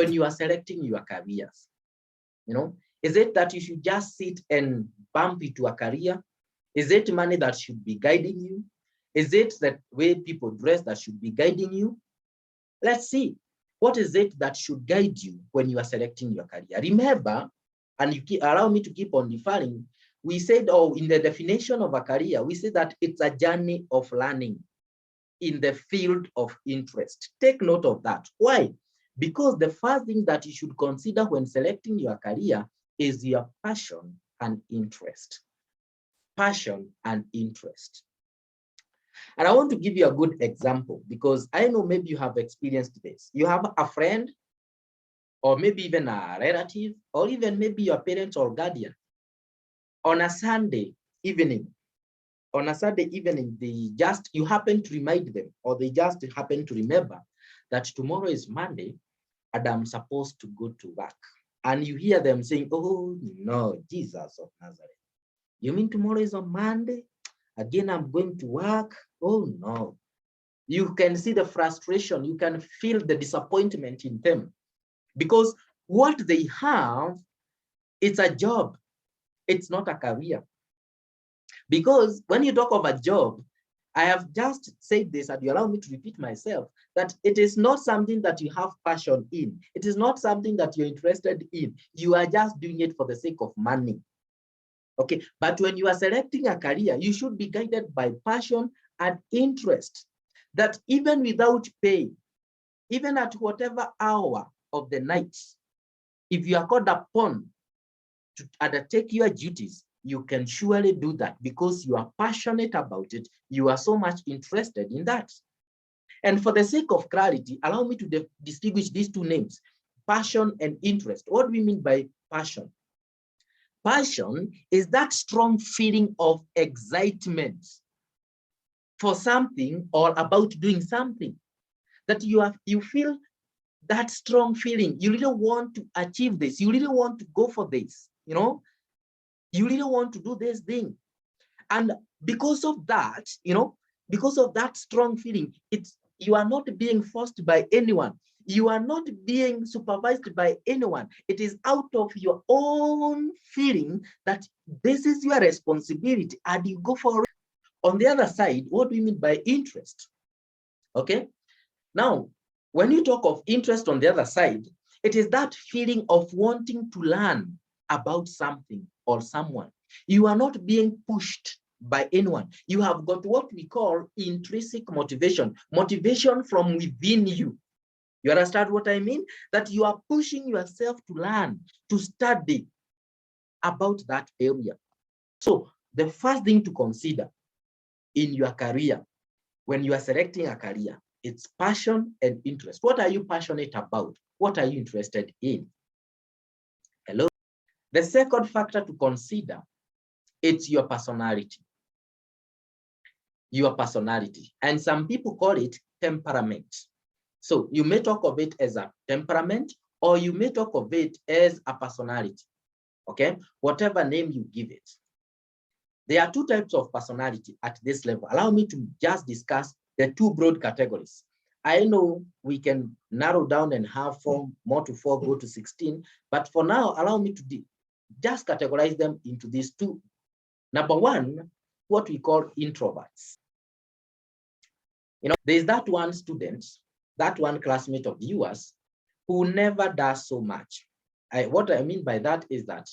when you are selecting your careers? Is it that you should just sit and bump into a career? Is it money that should be guiding you? Is it the way people dress that should be guiding you? Let's see. What is it that should guide you when you are selecting your career? Remember, and allow me to keep on deferring, we said, in the definition of a career, we say that it's a journey of learning in the field of interest. Take note of that. Why? Because the first thing that you should consider when selecting your career is your passion and interest. Passion and interest. And I want to give you a good example because I know maybe you have experienced this. You have a friend, or maybe even a relative, or even maybe your parents or guardian. On a Sunday evening, you happen to remind them, or they just happen to remember that tomorrow is Monday and I'm supposed to go to work. And you hear them saying, oh no, Jesus of Nazareth. You mean tomorrow is on Monday? Again, I'm going to work? Oh no. You can see the frustration. You can feel the disappointment in them because what they have, it's a job. It's not a career. Because when you talk of a job, I have just said this, and you allow me to repeat myself, that it is not something that you have passion in. It is not something that you're interested in. You are just doing it for the sake of money. Okay, but when you are selecting a career, you should be guided by passion and interest, that even without pay, even at whatever hour of the night, if you are called upon to undertake your duties, you can surely do that because you are passionate about it. You are so much interested in that. And for the sake of clarity, allow me to distinguish these two names, passion and interest. What do we mean by passion? Passion is that strong feeling of excitement for something or about doing something, that you feel that strong feeling. You really want to achieve this. You really want to go for this, you really want to do this thing. And because of that, because of that strong feeling, you are not being forced by anyone. You are not being supervised by anyone. It is out of your own feeling that this is your responsibility and you go for it. On the other side, what do we mean by interest? Okay. Now, when you talk of interest on the other side, it is that feeling of wanting to learn about something or someone. You are not being pushed by anyone. You have got what we call intrinsic motivation, motivation from within you. You understand what I mean? That you are pushing yourself to learn, to study about that area. So the first thing to consider in your career, when you are selecting a career, it's passion and interest. What are you passionate about? What are you interested in? Hello? The second factor to consider, it's your personality. Your personality. And some people call it temperament. So you may talk of it as a temperament, or you may talk of it as a personality. Okay? Whatever name you give it. There are two types of personality at this level. Allow me to just discuss the two broad categories. I know we can narrow down and have more to 4, go to 16, but for now, allow me to just categorize them into these two. Number one, what we call introverts. There's that one student, that one classmate of yours who never does so much. What I mean by that is that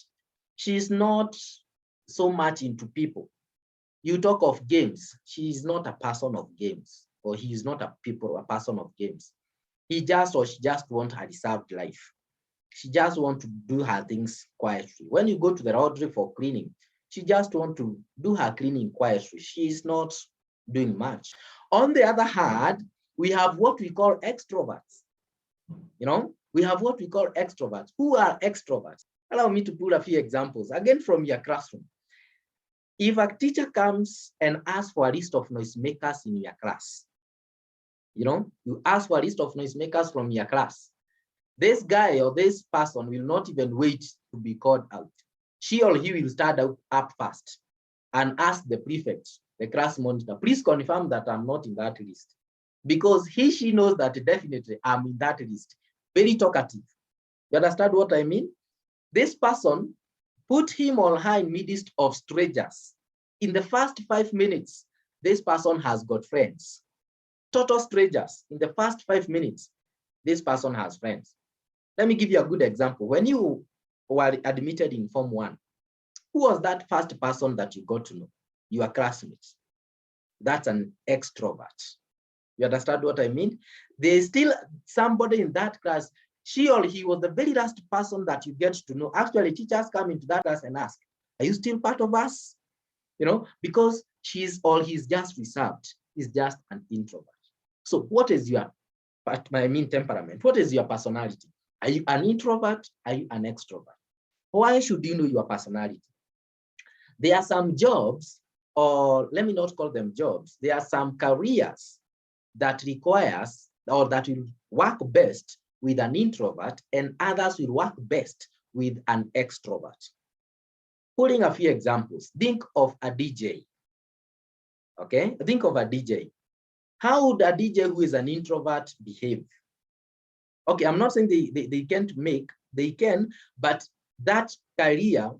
she's not so much into people. You talk of games, she's not a person of games, or he is not a person of games. He just or she just wants a reserved life. She just wants to do her things quietly. When you go to the laundry for cleaning, she just wants to do her cleaning quietly. She is not doing much. On the other hand, we have what we call extroverts. We have what we call extroverts. Who are extroverts? Allow me to pull a few examples, again from your classroom. If a teacher comes and asks for a list of noisemakers in your class, you ask for a list of noisemakers from your class, this guy or this person will not even wait to be called out. She or he will start up first and ask the prefect, the class monitor, please confirm that I'm not in that list. Because she knows that definitely I'm in that list. Very talkative. You understand what I mean? This person, put him or her in midst of strangers. In the first 5 minutes, this person has got friends. Total strangers. In the first 5 minutes, this person has friends. Let me give you a good example. When you were admitted in Form 1, who was that first person that you got to know? Your classmates. That's an extrovert. You understand what I mean? There's still somebody in that class, she or he was the very last person that you get to know. Actually, teachers come into that class and ask, are you still part of us? You know, because she's or he's just reserved. He's just an introvert. So what is your, temperament? What is your personality? Are you an introvert? Are you an extrovert? Why should you know your personality? There are some jobs, or let me not call them jobs. There are some careers that requires or that will work best with an introvert, and others will work best with an extrovert. Putting a few examples, think of a DJ. Okay, think of a DJ. How would a DJ who is an introvert behave? Okay, I'm not saying they can't make, they can, but that career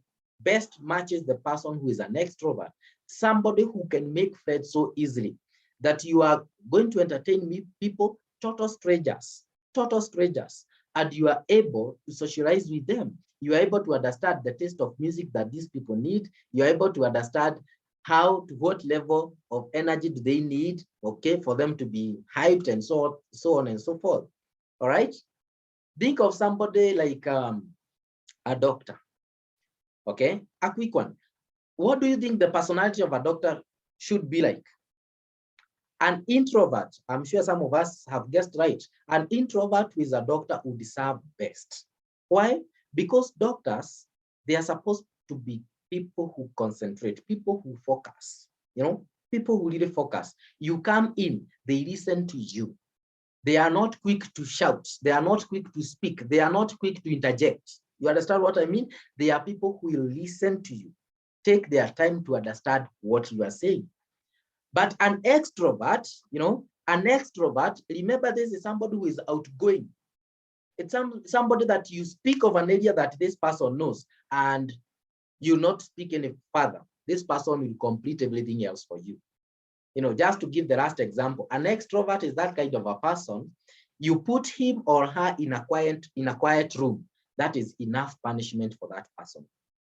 best matches the person who is an extrovert, somebody who can make friends so easily that you are going to entertain people, total strangers, and you are able to socialize with them. You are able to understand the taste of music that these people need. You are able to understand what level of energy do they need, okay, for them to be hyped and so on and so forth. All right. Think of somebody like a doctor. Okay, a quick one. What do you think the personality of a doctor should be like? An introvert, I'm sure some of us have guessed right. An introvert who is a doctor would serve best. Why? Because doctors, they are supposed to be people who concentrate, people who focus, you know, people who really focus. You come in, they listen to you. They are not quick to shout. They are not quick to speak. They are not quick to interject. You understand what I mean? They are people who will listen to you, take their time to understand what you are saying. But an extrovert, you know, remember, this is somebody who is outgoing. It's somebody that you speak of an area that this person knows, and you not speak any further. This person will complete everything else for you. You know, just to give the last example, an extrovert is that kind of a person. You put him or her in a quiet room, that is enough punishment for that person.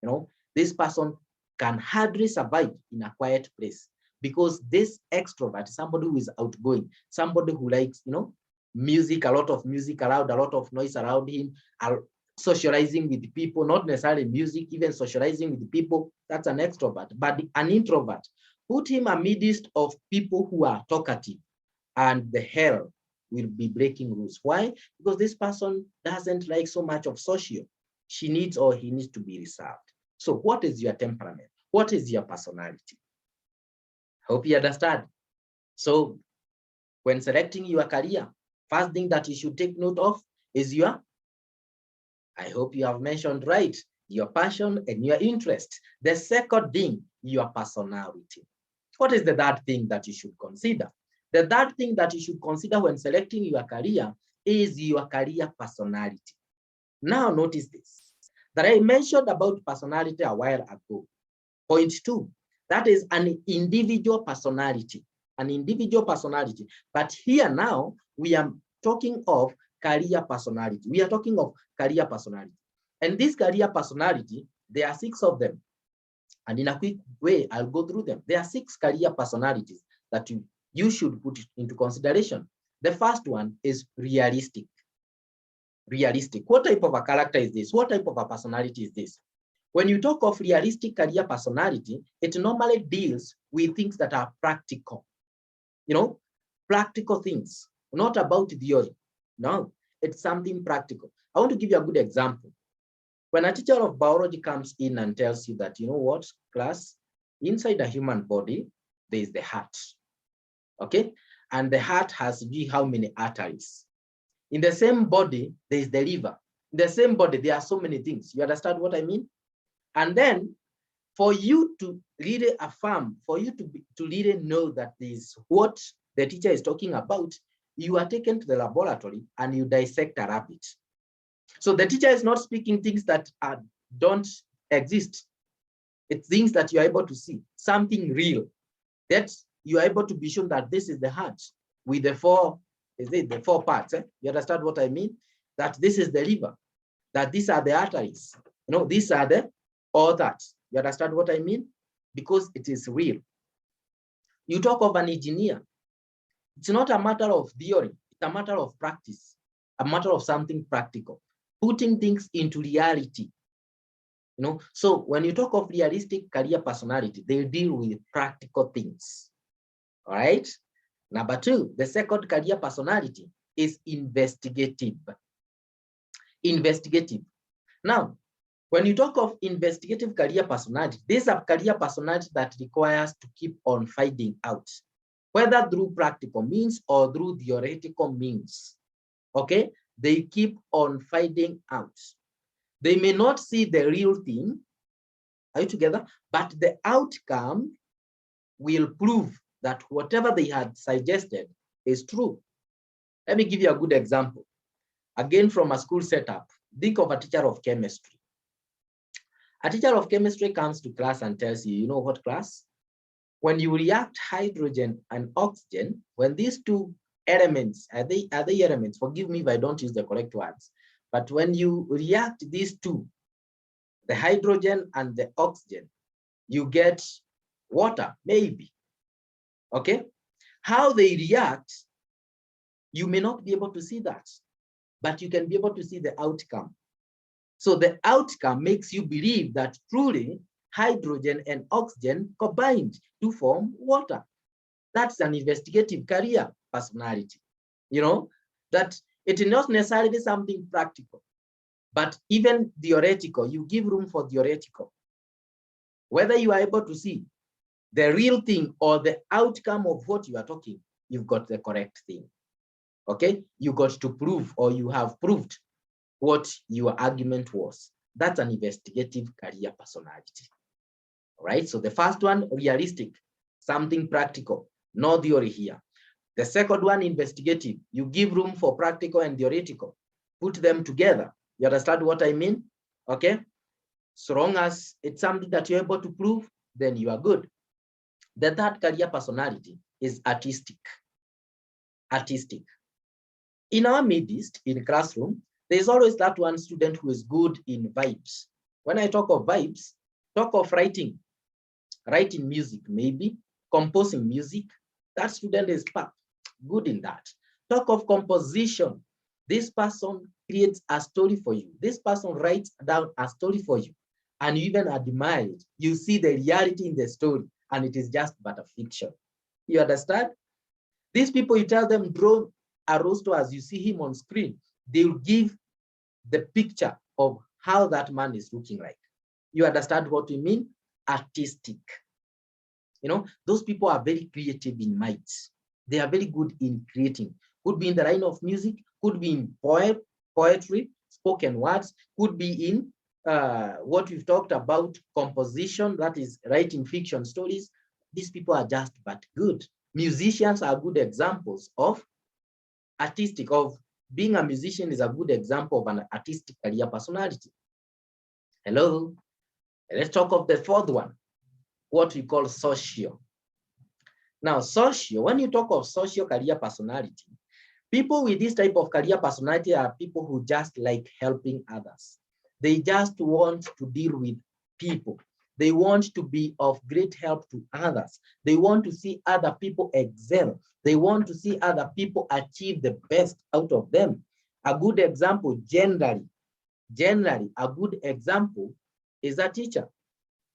You know, this person can hardly survive in a quiet place, because this extrovert, somebody who is outgoing, somebody who likes, you know, music, a lot of music around, a lot of noise around him, socializing with people, not necessarily music, even socializing with people, that's an extrovert. But an introvert, put him amidst of people who are talkative, and the hell will be breaking rules. Why? Because this person doesn't like so much of social. She needs or he needs to be reserved. So what is your temperament? What is your personality? Hope you understand. So when selecting your career, first thing that you should take note of is I hope you have mentioned right, your passion and your interest. The second thing, your personality. What is the third thing that you should consider? The third thing that you should consider when selecting your career is your career personality. Now notice this, that I mentioned about personality a while ago. Point 2, that is an individual personality, But here now, we are talking of career personality. And this career personality, there are 6 of them. And in a quick way, I'll go through them. There are 6 career personalities that you should put into consideration. The first one is realistic. What type of a character is this? What type of a personality is this? When you talk of realistic career personality, it normally deals with things that are practical. You know, practical things, not about theory. No, it's something practical. I want to give you a good example. When a teacher of biology comes in and tells you that, you know what, class, inside a human body, there is the heart. Okay? And the heart has how many arteries? In the same body, there is the liver. In the same body, there are so many things. You understand what I mean? And then for you to really affirm, for you to really know that this is what the teacher is talking about, you are taken to the laboratory and you dissect a rabbit. So the teacher is not speaking things that don't exist. It's things that you're able to see, something real, that you're able to be shown that this is the heart with the four, the four parts. You understand what I mean? That this is the liver, that these are the arteries, these are the authors. You understand what I mean? Because it is real. You talk of an engineer. It's not a matter of theory. It's a matter of practice, a matter of something practical, putting things into reality. So when you talk of realistic career personality, they deal with practical things. All right. Number two, the second career personality is investigative. Investigative. Now, when you talk of investigative career personality, this is a career personality that requires to keep on finding out, whether through practical means or through theoretical means. Okay, they keep on finding out. They may not see the real thing, are you together? But the outcome will prove that whatever they had suggested is true. Let me give you a good example. Again, from a school setup, think of a teacher of chemistry. A teacher of chemistry comes to class and tells you, you know what class? When you react hydrogen and oxygen, when these two elements, are they elements? Forgive me if I don't use the correct words. But when you react these two, the hydrogen and the oxygen, you get water, maybe. Okay? How they react, you may not be able to see that, but you can be able to see the outcome. So the outcome makes you believe that truly hydrogen and oxygen combined to form water. That's an investigative career personality. That it is not necessarily something practical, but even theoretical, you give room for theoretical. Whether you are able to see the real thing or the outcome of what you are talking, you've got the correct thing. Okay, you got to prove, or you have proved what your argument was. That's an investigative career personality. All right, so the first one, realistic, something practical, no theory here. The second one, investigative, you give room for practical and theoretical, put them together. You understand what I mean? Okay, so long as it's something that you're able to prove, then you are good. The third career personality is artistic. Artistic. In our midst, in classroom, there's always that one student who is good in vibes. When I talk of vibes, talk of writing music, maybe composing music. That student is good in that. Talk of composition. This person creates a story for you. This person writes down a story for you, and you even admire it. You see the reality in the story, and it is just but a fiction. You understand? These people, you tell them, draw Ariosto as you see him on screen, they will give the picture of how that man is looking like. You understand what we mean? Artistic. Those people are very creative in minds. They are very good in creating. Could be in the line of music, could be in poetry, spoken words, could be in what we've talked about, composition, that is writing fiction stories. These people are just but good. Musicians are good examples of artistic, of being a musician is a good example of an artistic career personality. Hello. Let's talk of the fourth one, what we call social. Now, social, when you talk of social career personality, people with this type of career personality are people who just like helping others. They just want to deal with people. They want to be of great help to others. They want to see other people excel. They want to see other people achieve the best out of them. A good example, generally, a good example is a teacher.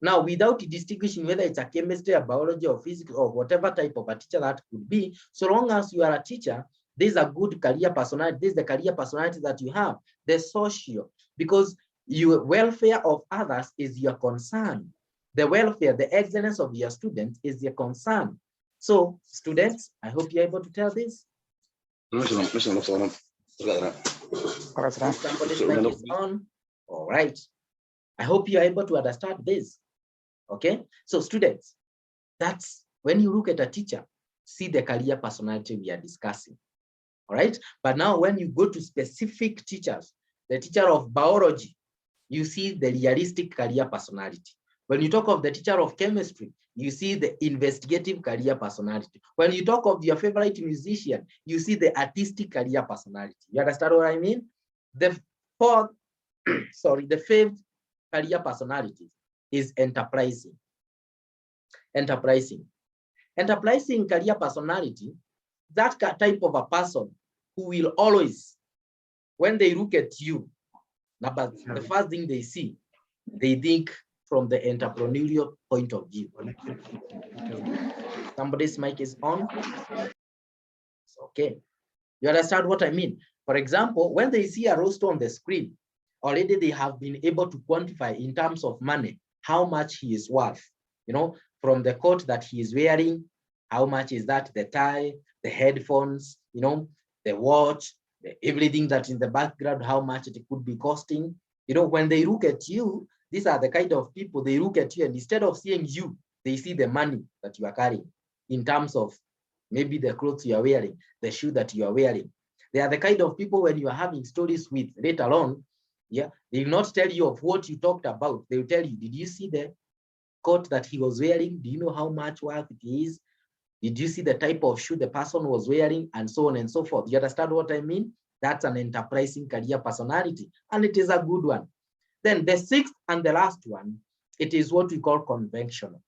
Now, without distinguishing whether it's a chemistry, or biology, or physics, or whatever type of a teacher that could be, so long as you are a teacher, this is a good career personality. This is the career personality that you have, the social, because your welfare of others is your concern. The welfare, the excellence of your students is your concern. So, students, I hope you're able to tell this. Somebody's mic is on. All right. I hope you're able to understand this. Okay. So, students, that's when you look at a teacher, see the career personality we are discussing. All right. But now, when you go to specific teachers, the teacher of biology, you see the realistic career personality. When you talk of the teacher of chemistry, you see the investigative career personality. When you talk of your favorite musician, you see the artistic career personality. You understand what I mean? The fourth, the fifth career personality is enterprising. Enterprising. Enterprising career personality, that type of a person who will always, when they look at you, but the first thing they see, they think from the entrepreneurial point of view. Somebody's mic is on. Okay. You understand what I mean? For example, when they see a roster on the screen, already they have been able to quantify in terms of money how much he is worth. You know, from the coat that he is wearing, how much is that, the tie, the headphones, you know, the watch, everything that's in the background, how much it could be costing. You know, when they look at you, these are the kind of people, they look at you and instead of seeing you, they see the money that you are carrying in terms of maybe the clothes you are wearing, the shoe that you are wearing. They are the kind of people when you are having stories with later on, yeah, they will not tell you of what you talked about. They will tell you, did you see the coat that he was wearing? Do you know how much worth it is? Did you see the type of shoe the person was wearing? And so on and so forth. You understand what I mean? That's an enterprising career personality, and it is a good one. Then the sixth and the last one, it is what we call conventional.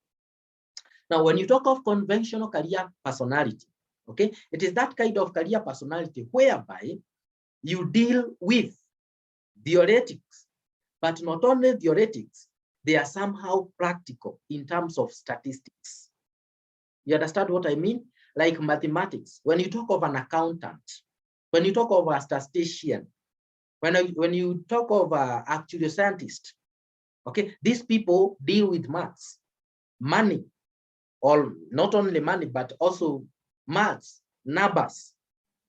Now, when you talk of conventional career personality, okay, it is that kind of career personality whereby you deal with theoretics, but not only theoretics, they are somehow practical in terms of statistics. You understand what I mean? Like mathematics, when you talk of an accountant, when you talk of a statistician, when you talk of actually a scientist, okay, these people deal with maths, money, or not only money, but also maths, numbers,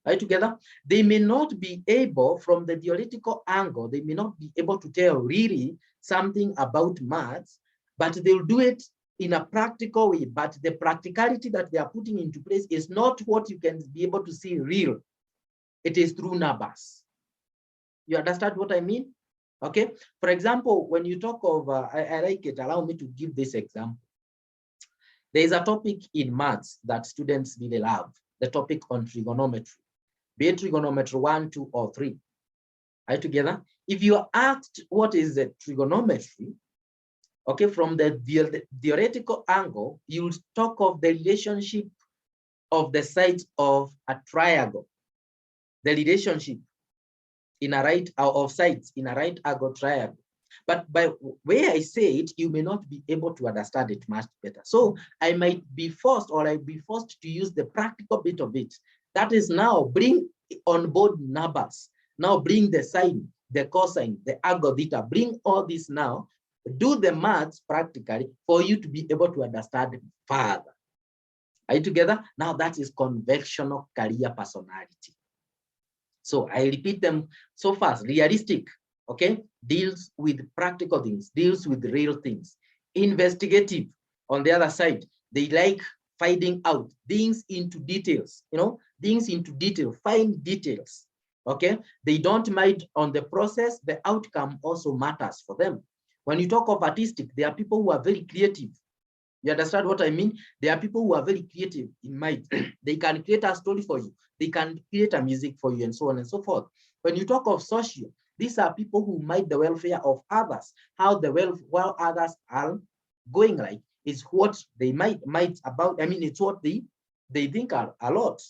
right together. They may not be able, from the theoretical angle, they may not be able to tell really something about maths, but they'll do it in a practical way. But the practicality that they are putting into place is not what you can be able to see real. It is through numbers. You understand what I mean? Okay. For example, when you talk of, I like it, allow me to give this example. There is a topic in maths that students really love, the topic on trigonometry, be it trigonometry 1, 2, or 3. Are you together? If you are asked what is the trigonometry, okay, from the theoretical angle, you'll talk of the relationship of the sides of a triangle, the relationship in a right of sides in a right angle triangle. But by where I say it, you may not be able to understand it much better. So I might be forced, or I'll be forced to use the practical bit of it. That is now bring on board numbers. Now bring the sine, the cosine, the angle theta, bring all this now, do the maths practically for you to be able to understand it further. Are you together? Now that is conventional career personality. So I repeat them so fast. Realistic, okay, deals with practical things, deals with real things. Investigative, on the other side, they like finding out things into details, you know, things into detail, find details, okay? They don't mind on the process, the outcome also matters for them. When you talk of artistic, there are people who are very creative. You understand what I mean? There are people who are very creative in mind. They can create a story for you. They can create a music for you and so on and so forth. When you talk of social, these are people who mind the welfare of others. How the while others are going like is what they might about. I mean, it's what they think are a lot.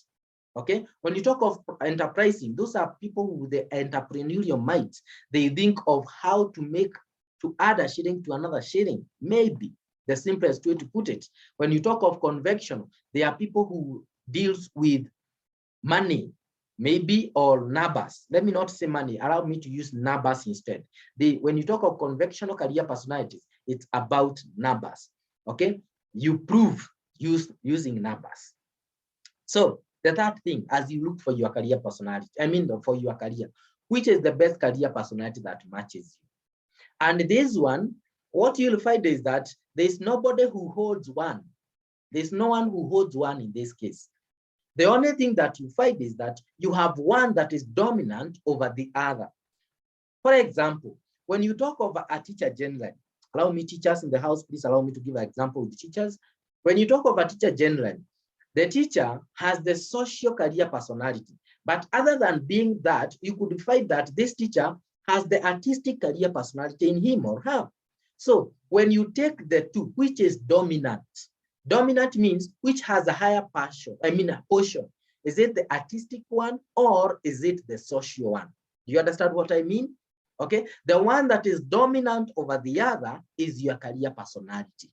Okay. When you talk of enterprising, those are people with the entrepreneurial mind. They think of how to add a shilling to another shilling, maybe the simplest way to put it. When you talk of convection, there are people who deals with money, maybe, or numbers. Let me not say money, allow me to use numbers instead. When you talk of conventional career personalities, it's about numbers, okay? You prove using numbers. So the third thing, as you look for your career personality, I mean for your career, which is the best career personality that matches you? And this one, what you'll find is that there's nobody who holds one. There's no one who holds one in this case. The only thing that you find is that you have one that is dominant over the other. For example, when you talk of a teacher generally, allow me, teachers in the house, please allow me to give an example with teachers. When you talk of a teacher generally, the teacher has the social career personality. But other than being that, you could find that this teacher has the artistic career personality in him or her. So when you take the two, which is dominant? Dominant means which has a higher passion, a portion. Is it the artistic one or is it the social one? Do you understand what I mean? Okay, the one that is dominant over the other is your career personality.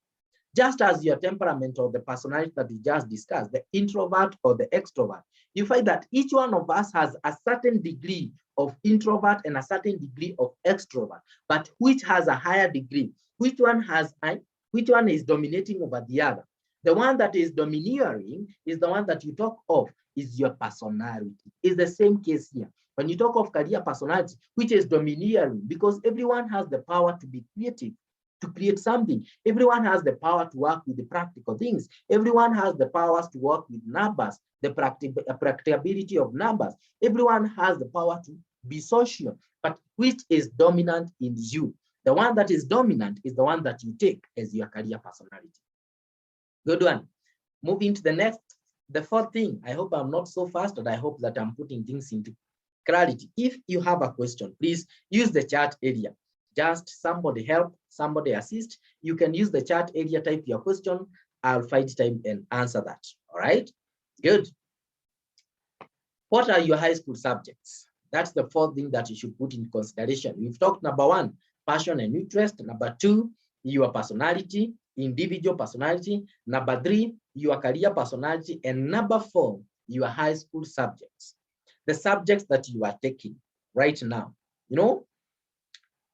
Just as your temperament or the personality that we just discussed, the introvert or the extrovert, you find that each one of us has a certain degree of introvert and a certain degree of extrovert, but which has a higher degree? Which one is dominating over the other? The one that is domineering is the one that you talk of is your personality. It's the same case here. When you talk of career personality, which is domineering, because everyone has the power to be creative, to create something. Everyone has the power to work with the practical things. Everyone has the powers to work with numbers, the practicability of numbers. Everyone has the power to be social, but which is dominant in you? The one that is dominant is the one that you take as your career personality. Good one. Moving to the next, the fourth thing. I hope I'm not so fast, and I hope that I'm putting things into clarity. If you have a question, please use the chat area. Just somebody help, somebody assist. You can use the chat area, type your question. I'll find time and answer that. All right, good. What are your high school subjects? That's the fourth thing that you should put in consideration. We've talked number one, passion and interest. Number two, your personality, individual personality. Number three, your career personality. And number four, your high school subjects. The subjects that you are taking right now. You know,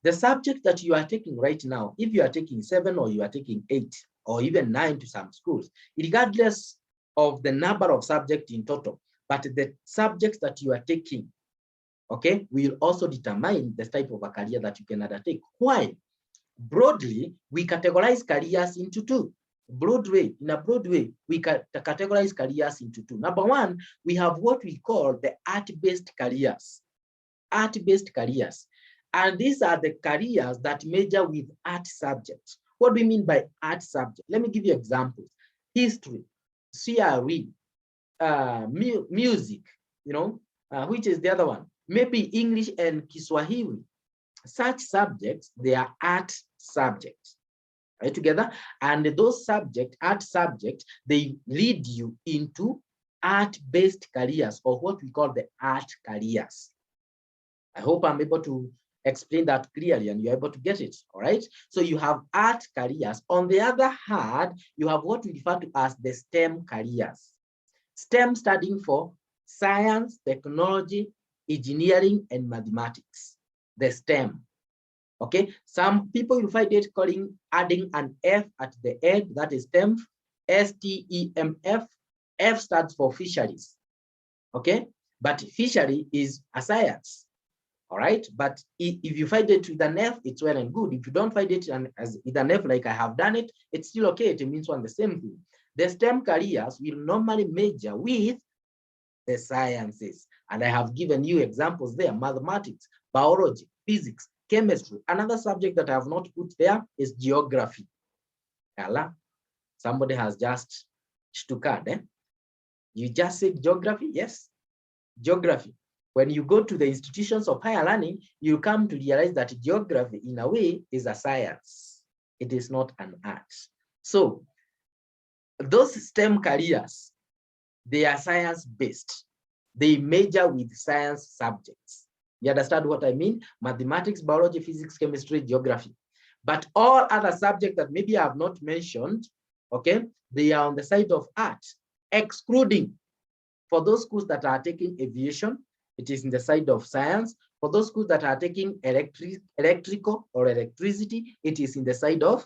the subject that you are taking right now, if you are taking 7 or you are taking 8 or even 9 to some schools, regardless of the number of subjects in total, but the subjects that you are taking, okay, will also determine the type of a career that you can undertake. Why? Broadly, we categorize careers into two. In a broad way, we categorize careers into two. Number one, we have what we call the art-based careers. Art-based careers. And these are the careers that major with art subjects. What do we mean by art subject? Let me give you examples. History, CRE, music, which is the other one? Maybe English and Kiswahili. Such subjects, they are art subjects. Right together? And those art subjects, they lead you into art-based careers, or what we call the art careers. I hope I'm able to explain that clearly and you're able to get it. All right. So you have art careers. On the other hand, you have what we refer to as the STEM careers. STEM standing for science, technology, engineering, and mathematics. The STEM. Okay. Some people you find it adding an F at the end, that is STEM, STEMF. F stands for fisheries. Okay. But fishery is a science. All right, but if you find it with an F, it's well and good. If you don't find it as with an F, like I have done it, it's still okay. It means one the same thing. The STEM careers will normally major with the sciences, and I have given you examples there: mathematics, biology, physics, chemistry. Another subject that I have not put there is geography. Somebody has just stuck, eh? You just said geography, yes, geography. When you go to the institutions of higher learning, you come to realize that geography, in a way, is a science. It is not an art. So those STEM careers, they are science-based. They major with science subjects. You understand what I mean? Mathematics, biology, physics, chemistry, geography. But all other subjects that maybe I have not mentioned, okay, they are on the side of art, excluding for those schools that are taking aviation, it is in the side of science. For those schools that are taking electrical or electricity, it is in the side of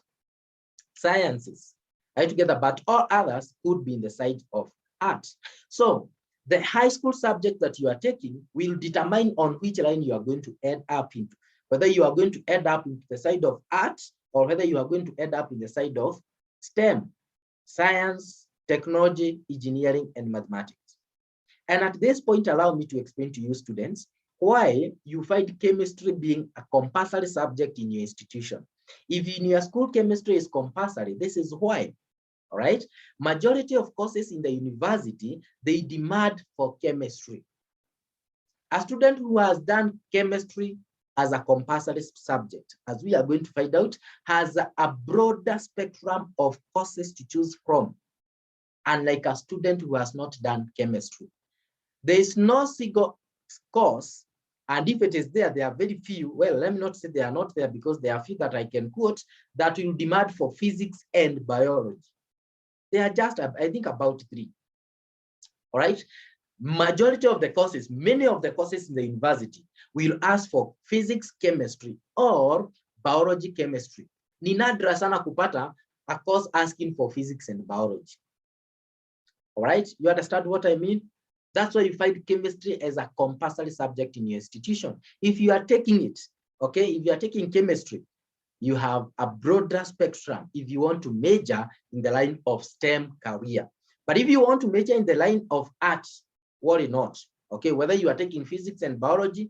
sciences. Right together, but all others could be in the side of art. So the high school subject that you are taking will determine on which line you are going to end up into, whether you are going to end up into the side of art or whether you are going to end up in the side of STEM, science, technology, engineering, and mathematics. And at this point, allow me to explain to you, students, why you find chemistry being a compulsory subject in your institution. If in your school chemistry is compulsory, this is why. All right. Majority of courses in the university, they demand for chemistry. A student who has done chemistry as a compulsory subject, as we are going to find out, has a broader spectrum of courses to choose from, unlike a student who has not done chemistry. There is no single course, and if it is there, there are very few. Well, let me not say they are not there, because there are few that I can quote that will demand for physics and biology. They are just, I think, about 3. All right. Majority of the courses, many of the courses in the university will ask for physics, chemistry, or biology, chemistry. Ni nadra sana kupata a course asking for physics and biology. All right. You understand what I mean? That's why you find chemistry as a compulsory subject in your institution. If you are taking it, okay, if you are taking chemistry, you have a broader spectrum if you want to major in the line of STEM career. But if you want to major in the line of art, worry not. Okay, whether you are taking physics and biology,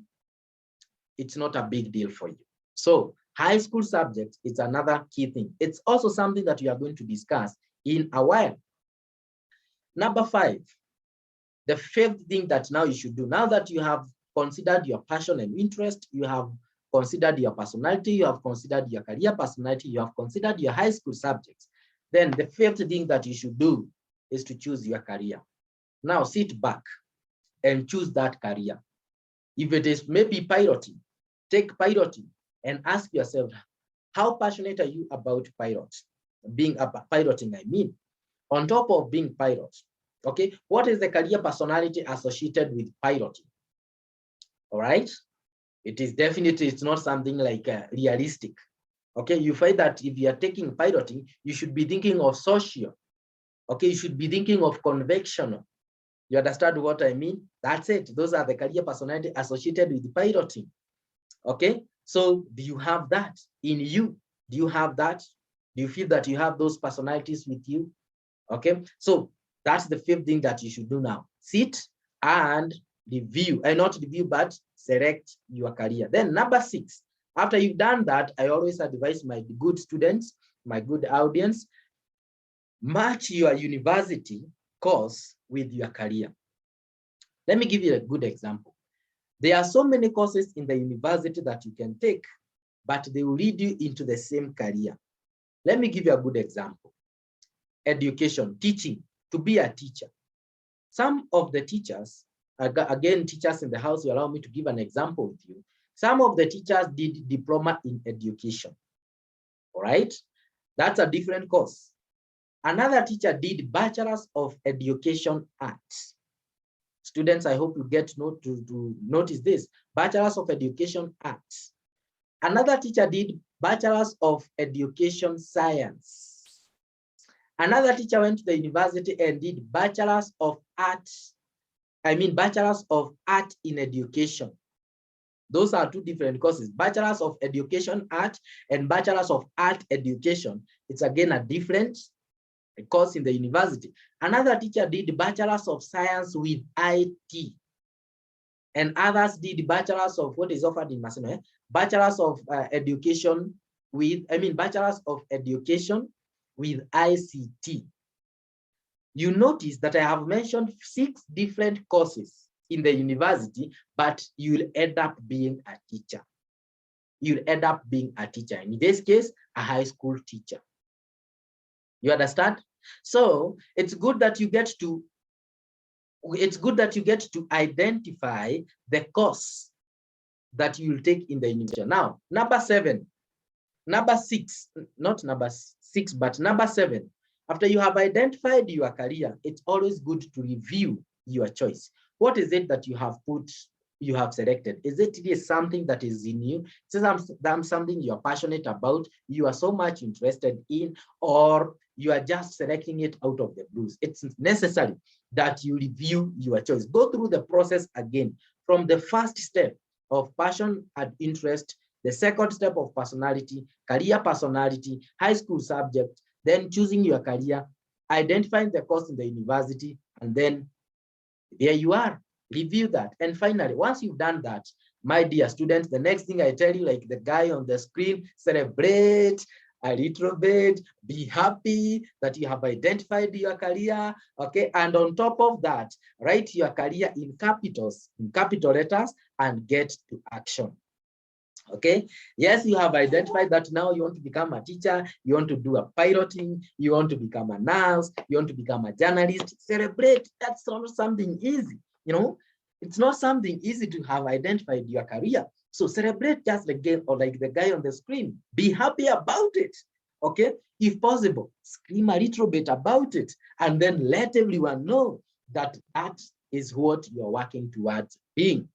it's not a big deal for you. So high school subject is another key thing. It's also something that we are going to discuss in a while. Number 5, the 5th thing that now you should do, now that you have considered your passion and interest, you have considered your personality, you have considered your career personality, you have considered your high school subjects, then the 5th thing that you should do is to choose your career. Now sit back and choose that career. If it is maybe piloting, take piloting and ask yourself, how passionate are you about piloting, I mean, on top of being pilot. Okay, what is the career personality associated with piloting? All right, it is definitely, it's not something like realistic. Okay, you find that if you are taking piloting, you should be thinking of social. Okay, you should be thinking of convectional. You understand what I mean? That's it. Those are the career personality associated with piloting. Okay, so do you have that in you? Do you have that? Do you feel that you have those personalities with you? Okay, so that's the 5th thing that you should do now. Sit and review, and not review, but select your career. Then number 6, after you've done that, I always advise my good students, my good audience, match your university course with your career. Let me give you a good example. There are so many courses in the university that you can take, but they will lead you into the same career. Let me give you a good example. Education, teaching, to be a teacher. Some of the teachers, again, teachers in the house, you allow me to give an example with you. Some of the teachers did diploma in education. All right, that's a different course. Another teacher did bachelor's of education arts. Students, I hope you get to notice this, bachelor's of education arts. Another teacher did bachelor's of education science. Another teacher went to the university and did bachelor's of art. Bachelor's of art in education. Those are 2 different courses. Bachelor's of education art and bachelor's of art education. It's again a different course in the university. Another teacher did bachelor's of science with IT. And others did bachelor's of what is offered in Maseno, bachelor's of education with, bachelor's of education with ICT. You notice that I have mentioned 6 different courses in the university, but you'll end up being a teacher. You'll end up being a teacher. In this case, a high school teacher. You understand? So it's good that you get to identify the course that you will take in the university. Now, number 6, not number 6, but number 7. After you have identified your career, it's always good to review your choice. What is it that you have selected? Is it really something that is in you? Is it something you're passionate about, you are so much interested in, or you are just selecting it out of the blues? It's necessary that you review your choice. Go through the process again, from the first step of passion and interest, the second step of personality, career personality, high school subject, then choosing your career, identifying the course in the university, and then there you are. Review that. And finally, once you've done that, my dear students, the next thing I tell you, like the guy on the screen, celebrate a little bit, be happy that you have identified your career, okay? And on top of that, write your career in capitals, in capital letters, and get to action. Okay, yes, you have identified that now you want to become a teacher, you want to do a piloting, you want to become a nurse, you want to become a journalist. Celebrate. That's not something easy, you know. It's not something easy to have identified your career. So celebrate just like game or like the guy on the screen. Be happy about it. Okay, if possible, scream a little bit about it, and then let everyone know that that is what you're working towards being.